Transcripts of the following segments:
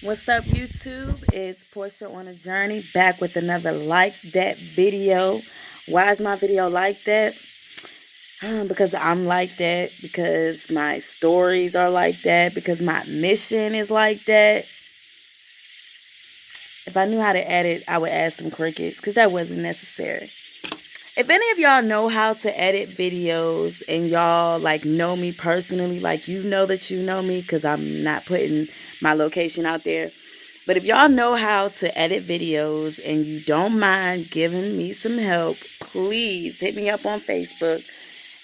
What's up, YouTube? It's Portia on a Journey, back with another Like That video. Why is my video like that? Because I'm like that, because my stories are like that, because my mission is like that. If I knew how to edit, I would add some crickets, because that wasn't necessary. If any of y'all know how to edit videos and y'all know me personally, you know that you know me, because I'm not putting my location out there. But if y'all know how to edit videos and you don't mind giving me some help, please hit me up on Facebook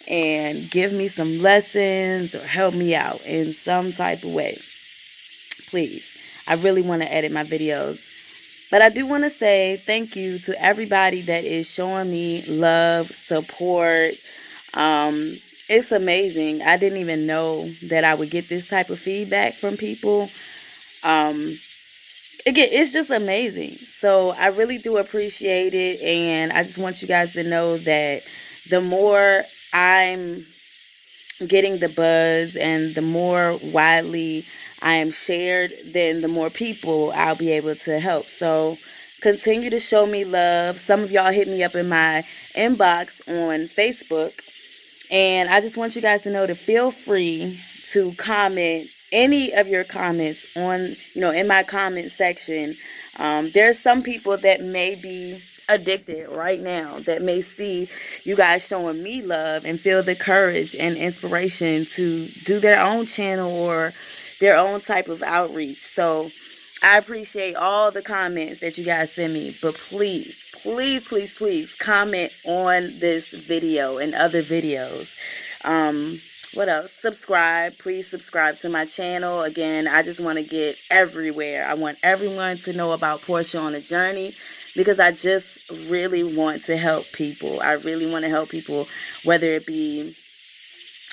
and give me some lessons or help me out in some type of way. Please. I really want to edit my videos. But I do want to say thank you to everybody that is showing me love, support. It's amazing. I didn't even know that I would get this type of feedback from people. Again, it's just amazing. So I really do appreciate it, and I just want you guys to know that the more I'm getting the buzz and the more widely I am shared, then the more people I'll be able to help. So continue to show me love. Some of y'all hit me up in my inbox on Facebook, and I just want you guys to know to feel free to comment any of your comments on, in my comment section. There's some people that may be addicted right now that may see you guys showing me love and feel the courage and inspiration to do their own channel or their own type of outreach. So I appreciate all the comments that you guys send me, but please, please, please, please comment on this video and other videos. What else? Subscribe. Please subscribe to my channel. Again, I just want to get everywhere. I want everyone to know about Portia on a Journey because I just really want to help people. I really want to help people, whether it be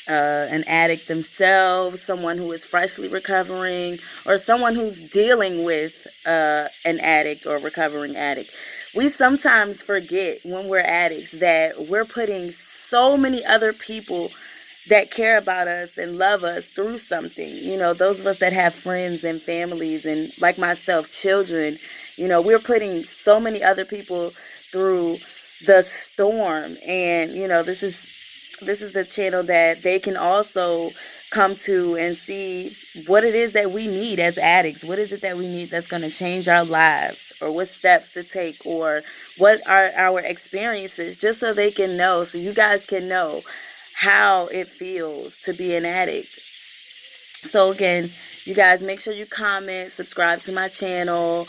an addict themselves, someone who is freshly recovering, or someone who's dealing with an addict or recovering addict. We sometimes forget when we're addicts that we're putting so many other people that care about us and love us through something. Those of us that have friends and families and, like myself, children, we're putting so many other people through the storm. And, this is the channel that they can also come to and see what it is that we need as addicts. What is it that we need that's going to change our lives, or what steps to take, or what are our experiences, just so they can know, so you guys can know how it feels to be an addict. So again, you guys, make sure you comment, subscribe to my channel,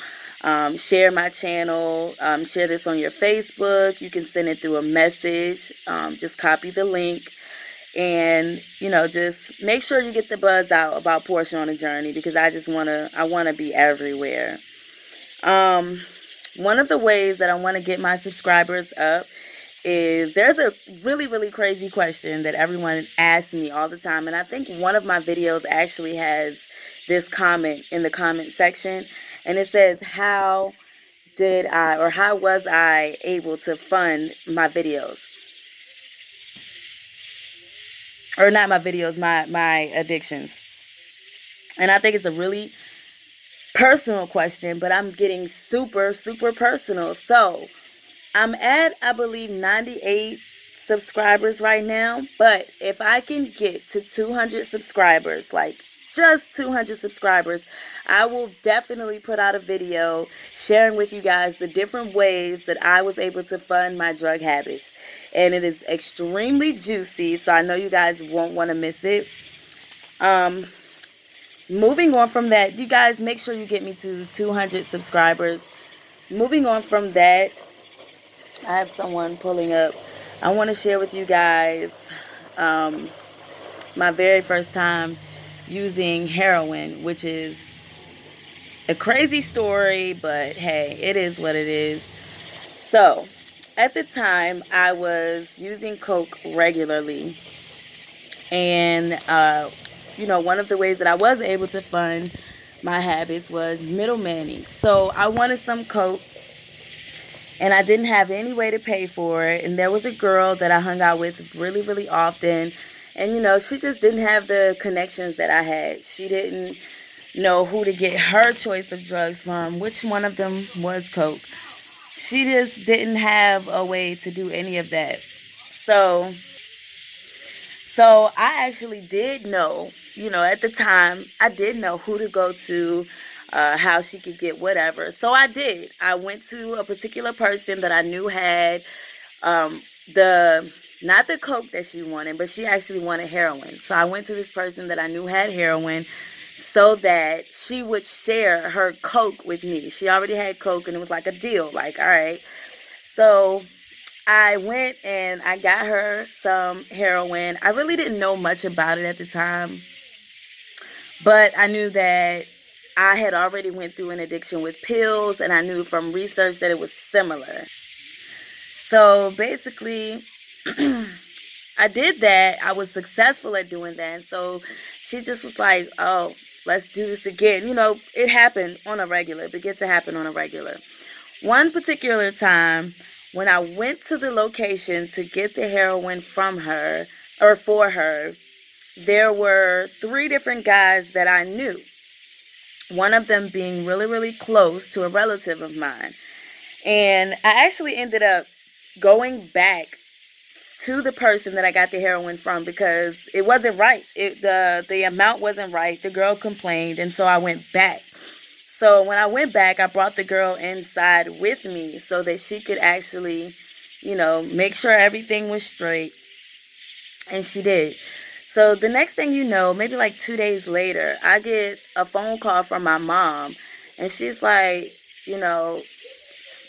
share my channel, share this on your Facebook. You can send it through a message. Just copy the link, and just make sure you get the buzz out about Portia on a Journey, because I want to be everywhere. One of the ways that I want to get my subscribers up is, there's a really, really crazy question that everyone asks me all the time. And I think one of my videos actually has this comment in the comment section. And it says, how was I able to fund my videos? Or not my videos, my addictions. And I think it's a really personal question, but I'm getting super, super personal. So I'm at, I believe, 98 subscribers right now. But if I can get to 200 subscribers, just 200 subscribers, I will definitely put out a video sharing with you guys the different ways that I was able to fund my drug habits. And it is extremely juicy, so I know you guys won't want to miss it. Moving on from that, you guys, make sure you get me to 200 subscribers. Moving on from that, I have someone pulling up. I want to share with you guys my very first time using heroin, which is a crazy story, but hey, it is what it is. So, at the time, I was using coke regularly. And, one of the ways that I was able to fund my habits was middlemaning. So, I wanted some coke, and I didn't have any way to pay for it. And there was a girl that I hung out with really, really often. And, she just didn't have the connections that I had. She didn't, know who to get her choice of drugs from, which one of them was coke. She just didn't have a way to do any of that. So I actually did know, at the time, I did know who to go to, how she could get whatever. So I did. I went to a particular person that I knew had the not the coke that she wanted, but she actually wanted heroin. So I went to this person that I knew had heroin so that she would share her coke with me. She already had coke and it was like a deal. Like, all right. So I went and I got her some heroin. I really didn't know much about it at the time, but I knew that I had already went through an addiction with pills, and I knew from research that it was similar. So basically, I did that. I was successful at doing that. And so she just was like, oh, let's do this again. It happened on a regular. It began to happen on a regular. One particular time, when I went to the location to get the heroin from her, or for her, there were 3 different guys that I knew. One of them being really, really close to a relative of mine. And I actually ended up going back to the person that I got the heroin from because it wasn't right. The amount wasn't right. The girl complained, and so I went back. So when I went back, I brought the girl inside with me so that she could actually, make sure everything was straight. And she did. So the next thing you know, maybe like 2 days later, I get a phone call from my mom. And she's like,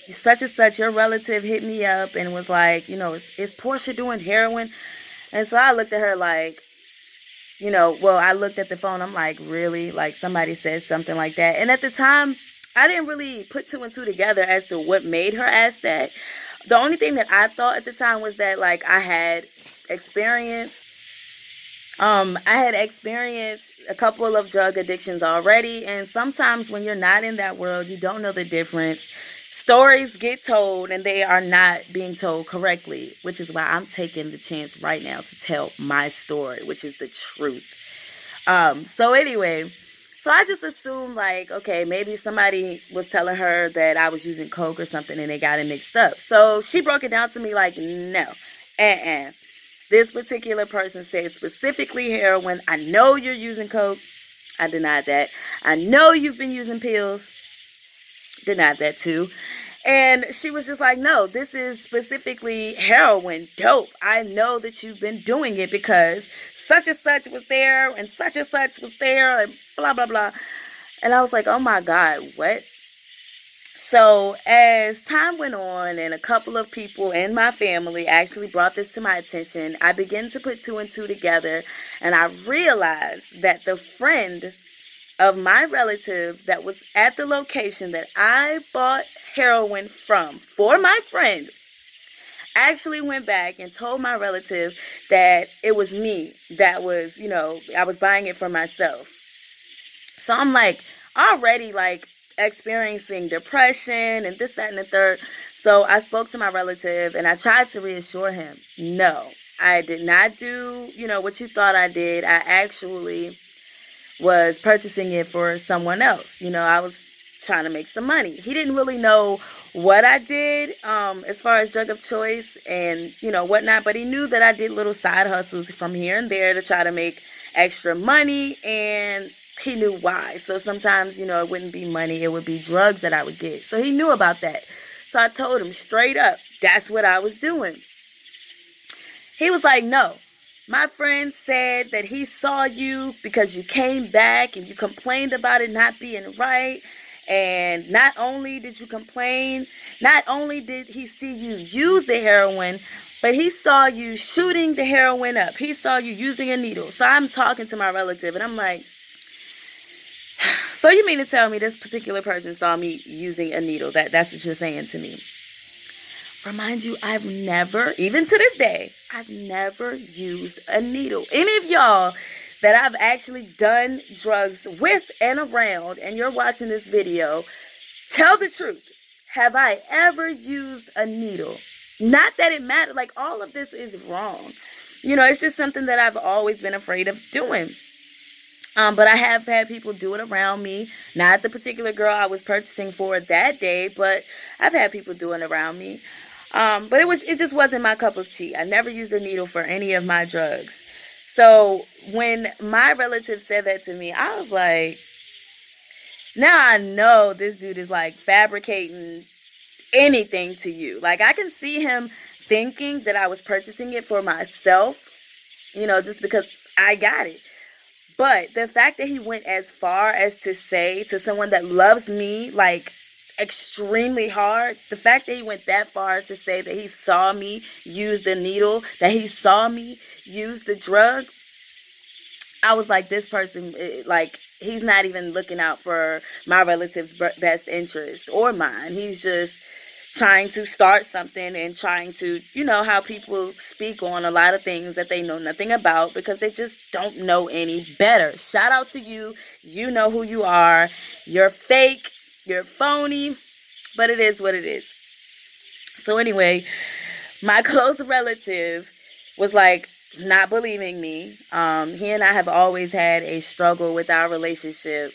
such and such, your relative hit me up and was like, is Portia doing heroin? And so I looked at her like, I looked at the phone. I'm like, really? Like somebody said something like that. And at the time, I didn't really put 2 and 2 together as to what made her ask that. The only thing that I thought at the time was that like I had experienced a couple of drug addictions already. And sometimes when you're not in that world, you don't know the difference. Stories get told and they are not being told correctly, which is why I'm taking the chance right now to tell my story, which is the truth. So anyway, so I just assumed like, okay, maybe somebody was telling her that I was using coke or something and they got it mixed up. So she broke it down to me like, no, this particular person said specifically heroin. I know you're using coke. I denied that. I know you've been using pills. Denied that too. And she was just like, no, this is specifically heroin. Dope. I know that you've been doing it because such and such was there and such was there and blah, blah, blah. And I was like, oh my God, what? So as time went on and a couple of people in my family actually brought this to my attention, I began to put 2 and 2 together, and I realized that the friend of my relative that was at the location that I bought heroin from for my friend actually went back and told my relative that it was me that was, I was buying it for myself. So I'm like already like experiencing depression and this, that, and the third. So I spoke to my relative and I tried to reassure him. No, I did not do, what you thought I did. I actually was purchasing it for someone else. I was trying to make some money. He didn't really know what I did as far as drug of choice and, whatnot, but he knew that I did little side hustles from here and there to try to make extra money, and he knew why. So sometimes, it wouldn't be money, it would be drugs that I would get. So he knew about that. So I told him straight up, that's what I was doing. He was like, no. My friend said that he saw you because you came back and you complained about it not being right. And not only did you complain, not only did he see you use the heroin, but he saw you shooting the heroin up. He saw you using a needle. So I'm talking to my relative and I'm like, so you mean to tell me this particular person saw me using a needle? That's what you're saying to me. Remind you, I've never, even to this day, I've never used a needle. Any of y'all that I've actually done drugs with and around, and you're watching this video, tell the truth. Have I ever used a needle? Not that it mattered. Like, all of this is wrong. It's just something that I've always been afraid of doing. But I have had people do it around me. Not the particular girl I was purchasing for that day, but I've had people doing it around me. But it just wasn't my cup of tea. I never used a needle for any of my drugs. So when my relative said that to me, I was like, now I know this dude is like fabricating anything to you. Like, I can see him thinking that I was purchasing it for myself, just because I got it. But the fact that he went as far as to say to someone that loves me, like, extremely hard, the fact that he went that far to say that he saw me use the needle, that he saw me use the drug, I was like, this person, like, he's not even looking out for my relative's best interest or mine. He's just trying to start something and trying to, how people speak on a lot of things that they know nothing about because they just don't know any better. Shout out to you. You know who you are. You're fake. You're phony. But it is what it is. So anyway, my close relative was like not believing me. He and I have always had a struggle with our relationship.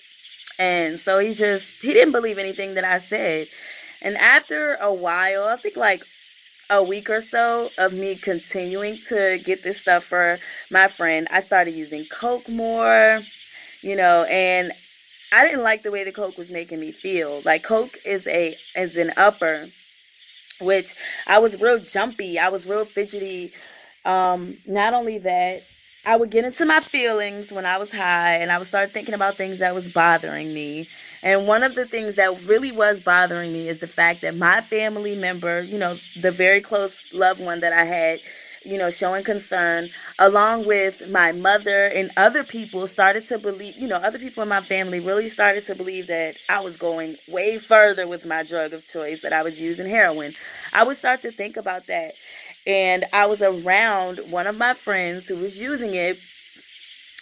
And so he didn't believe anything that I said. And after a while, I think like a week or so of me continuing to get this stuff for my friend, I started using Coke more, and I didn't like the way the Coke was making me feel. Like, Coke is an upper, which I was real jumpy. I was real fidgety. Not only that, I would get into my feelings when I was high, and I would start thinking about things that was bothering me. And one of the things that really was bothering me is the fact that my family member, the very close loved one that I had, showing concern, along with my mother and other people started to believe, other people in my family really started to believe that I was going way further with my drug of choice, that I was using heroin. I would start to think about that. And I was around one of my friends who was using it,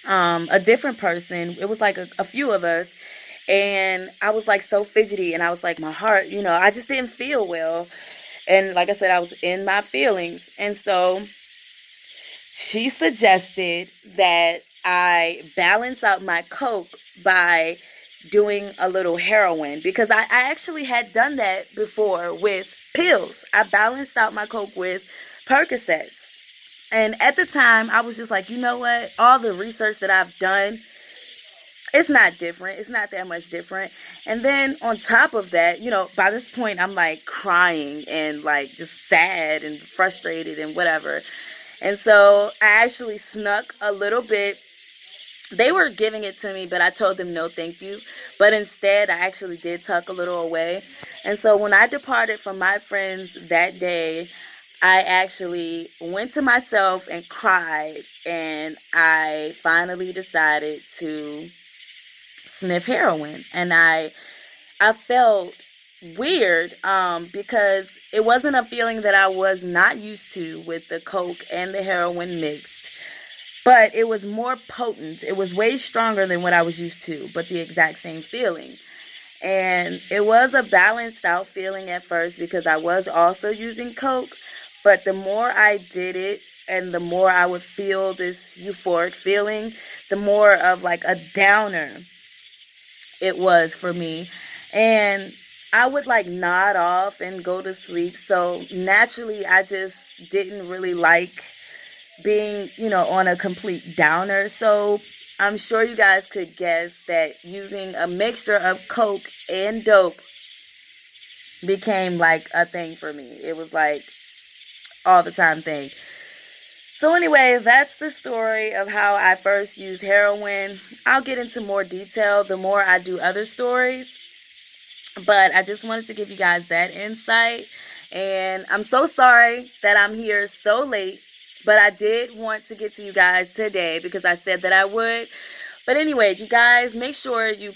a different person. It was like a few of us. And I was like so fidgety, and I was like, my heart, I just didn't feel well. And like I said, I was in my feelings. And so she suggested that I balance out my Coke by doing a little heroin, because I actually had done that before with pills. I balanced out my Coke with Percocets. And at the time, I was just like, you know what? All the research that I've done, it's not different. It's not that much different. And then on top of that, by this point, I'm like crying and like just sad and frustrated and whatever. And so I actually snuck a little bit. They were giving it to me, but I told them no, thank you. But instead, I actually did tuck a little away. And so when I departed from my friends that day, I actually went to myself and cried. And I finally decided to sniff heroin. And I felt weird, because it wasn't a feeling that I was not used to with the Coke and the heroin mixed. But it was more potent. It was way stronger than what I was used to, but the exact same feeling. And it was a balanced out feeling at first because I was also using Coke. But the more I did it and the more I would feel this euphoric feeling, the more of like a downer it was for me. And I would like nod off and go to sleep. So naturally, I just didn't really like being, on a complete downer. So I'm sure you guys could guess that using a mixture of Coke and dope became like a thing for me. It was like all the time thing. So anyway, that's the story of how I first used heroin. I'll get into more detail the more I do other stories. But I just wanted to give you guys that insight. And I'm so sorry that I'm here so late. But I did want to get to you guys today because I said that I would. But anyway, you guys, make sure you